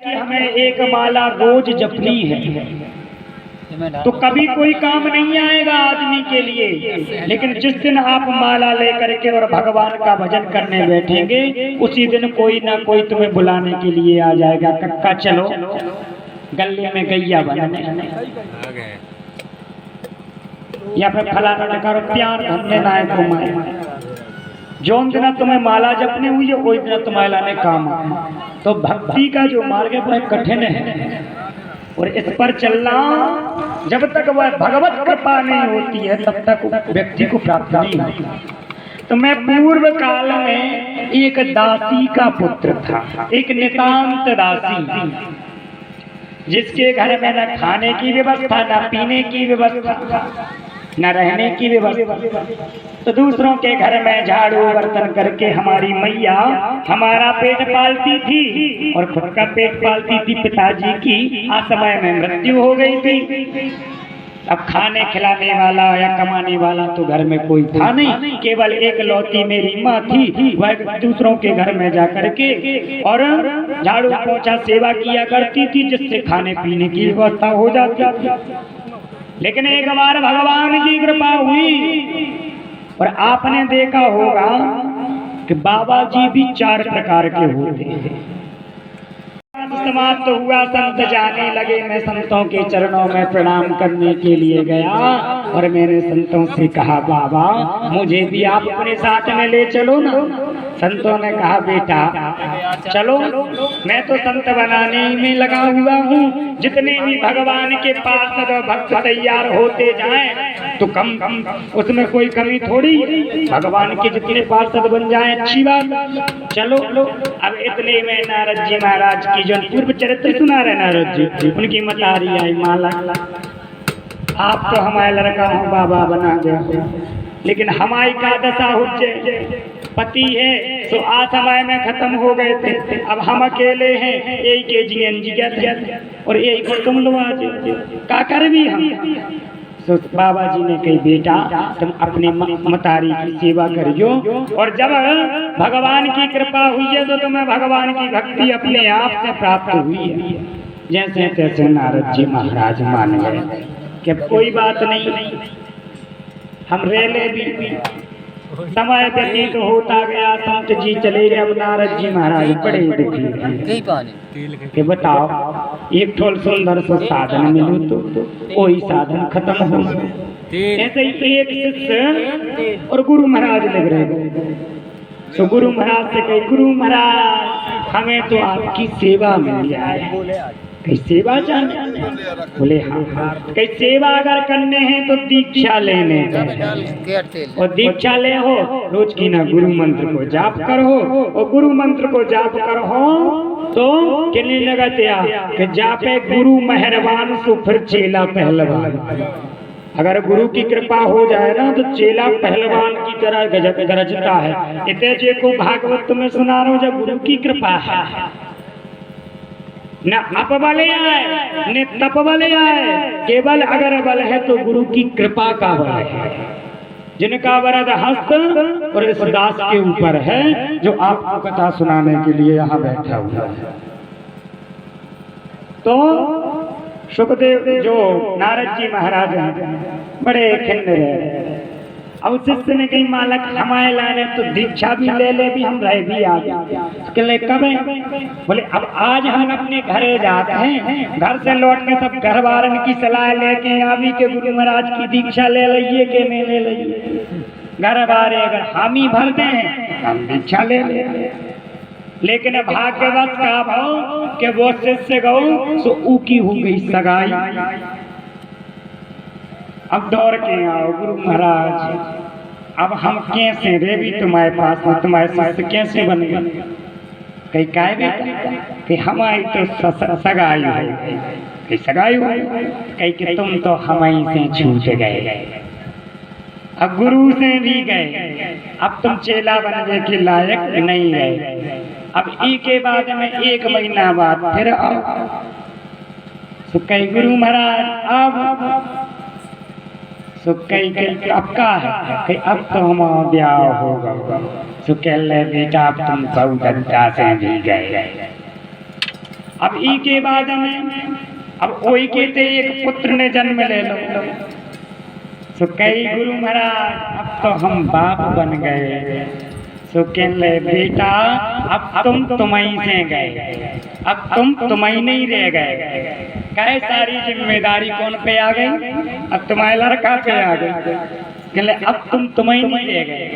कि हमें एक माला रोज जपनी है तो कभी कोई काम नहीं आएगा आदमी के लिए। लेकिन जिस दिन आप माला लेकर के और भगवान का भजन करने बैठेंगे उसी दिन कोई ना कोई तुम्हें बुलाने के लिए आ जाएगा। कक्का चलो गले में गैया बनने, या फिर फलाना न करो प्यार धन्य नायक को मारे। जो दिन तुम्हें माला जपने हुई है वही दिन तुम्हारे लाने काम। तो भक्ति का जो मार्ग है वह कठिन है और इस पर चलना जब तक वह भगवत कृपा नहीं होती है तब तक व्यक्ति को प्राप्त नहीं होती। तो मैं पूर्व काल में एक दासी का पुत्र था, एक नितांत दासी, जिसके घर में न खाने की व्यवस्था, न पीने की व्यवस्था, न रहने की व्यवस्था। तो दूसरों के घर में झाड़ू बर्तन करके हमारी मैया हमारा पेट पालती थी और खुद का पेट पालती थी। पिताजी की असमय में मृत्यु हो गई थी। अब खाने खिलाने वाला या कमाने वाला तो घर में कोई था नहीं, केवल एक लौती मेरी माँ थी। वह दूसरों के घर में जा करके और झाड़ू पोछा सेवा किया करती थी, जिससे खाने पीने की व्यवस्था हो जाती। लेकिन एक बार भगवान की कृपा हुई और आपने देखा होगा कि बाबा जी भी 4 प्रकार के होते हैं। समाप्त हुआ, संत जाने लगे। मैं संतों के चरणों में प्रणाम करने के लिए गया और मैंने संतों से कहा बाबा मुझे भी आप अपने साथ में ले चलो ना। संतों ने कहा बेटा चलो, मैं तो संत बनाने में लगा हुआ हूँ। जितने भी भगवान के पार्षद और भक्त तैयार होते जाएं तो कम उसमें कोई कमी थोड़ी। भगवान के जितने पार्षद बन जाएं अच्छी बात। चलो अब इतने में नारद जी महाराज की जो पूर्व चरित्र सुना रहे नारद जी, उनकी मतारी आई माला। आप तो हमारे लड़का हो बाबा बना दे, लेकिन हमारी का दशा हो पति है तो आ समय में खत्म हो गए थे। अब हम अकेले हैं, यही के जी और यही को तुम लोग का कर भी हम। तो बाबा जी ने कही बेटा तुम अपने मतारी की सेवा करियो और जब भगवान की कृपा हुई है तो तुम्हें भगवान की भक्ति अपने आप से प्राप्त हुई है। जैसे तैसे नारद जी महाराज मान गए कि कोई बात नहीं, हम रेले भी। समय व्यतीत होता गया, संत जी चले गए। अब नारद जी महाराज बड़े दुखी कि बताओ एक ठोल सुंदर सा साधन मिलू तो कोई साधन खत्म हो। ऐसे ही एक शिष्य और गुरु महाराज लग रहे। तो गुरु महाराज से कही गुरु महाराज हमें तो आपकी सेवा मिल जाए। कई सेवा चाहिए? बोले हाँ। कई सेवा अगर करने हैं तो दीक्षा लेने और दीक्षा ले हो रोज की ना गुरु मंत्र को जाप करो और गुरु मंत्र को जाप करो तो कहने लगा कि जापे गुरु मेहरबान सो फिर चेला पहलवान। अगर गुरु की कृपा हो जाए ना तो चेला पहलवान की तरह गरजता है। इतने जे को भागवत में सुना रहा हूँ जब गुरु की कृपा है न अप बल आए न तप बल आए, केवल अगर बल है तो गुरु की कृपा का बल है। जिनका वरद हस्त और इस दास के ऊपर है जो आपको कथा सुनाने के लिए यहाँ बैठा हुआ है। तो सुखदेव जो नारद जी महाराज हैं बड़े खिन्न रहे। अब शिष्य ने कही मालक हमारे लाने तो दीक्षा भी ले ले भी हम रह भी आ गए। कब है? बोले अब आज हम अपने घरे जाते हैं, घर से लौट के सब घर वारन की सलाह लेके आवी के गुरु महाराज की दीक्षा ले लीजिए के नहीं ले लीजिए। घर बारे अगर हामी भर दें हम दीक्षा ले ले। लेकिन भाग्यवश का भाव कि वो शिष्य गौ सो ऊकी हो गई सगाई। अब दौड़ के आओ गुरु महाराज, अब हम कैसे रे भी तुम्हारे पास में तुम्हारे शिष्य कैसे बने? कहीं काय बेटा कि हमारी तो सगाई हो गई, सगाई हो कहीं कि तुम तो हमारी से छूट गए, अब गुरु से भी गए, अब तुम चेला बनने के लायक नहीं गए। अब ई के बाद में 1 महीना बाद फिर आओ। तो कई गुरु महाराज अब तो कई अब का है अब तो हम ब्याह होगा। तो कह ले बेटा अब तुम बहु दत्ता से भी गए अब ई के बाद में अब वही कहते एक पुत्र ने जन्म ले लो। तो कई गुरु महाराज अब तो हम बाप बन गए। तो कह ले बेटा अब तुम तुम्हीं से गए, अब तुम तुम्हीं नहीं रह गए। कहे सारी जिम्मेदारी कौन पे आ गई? अब तुम्हारे लड़का पे आ गई। कहले अब तुम तुम्हीं नहीं रह गए।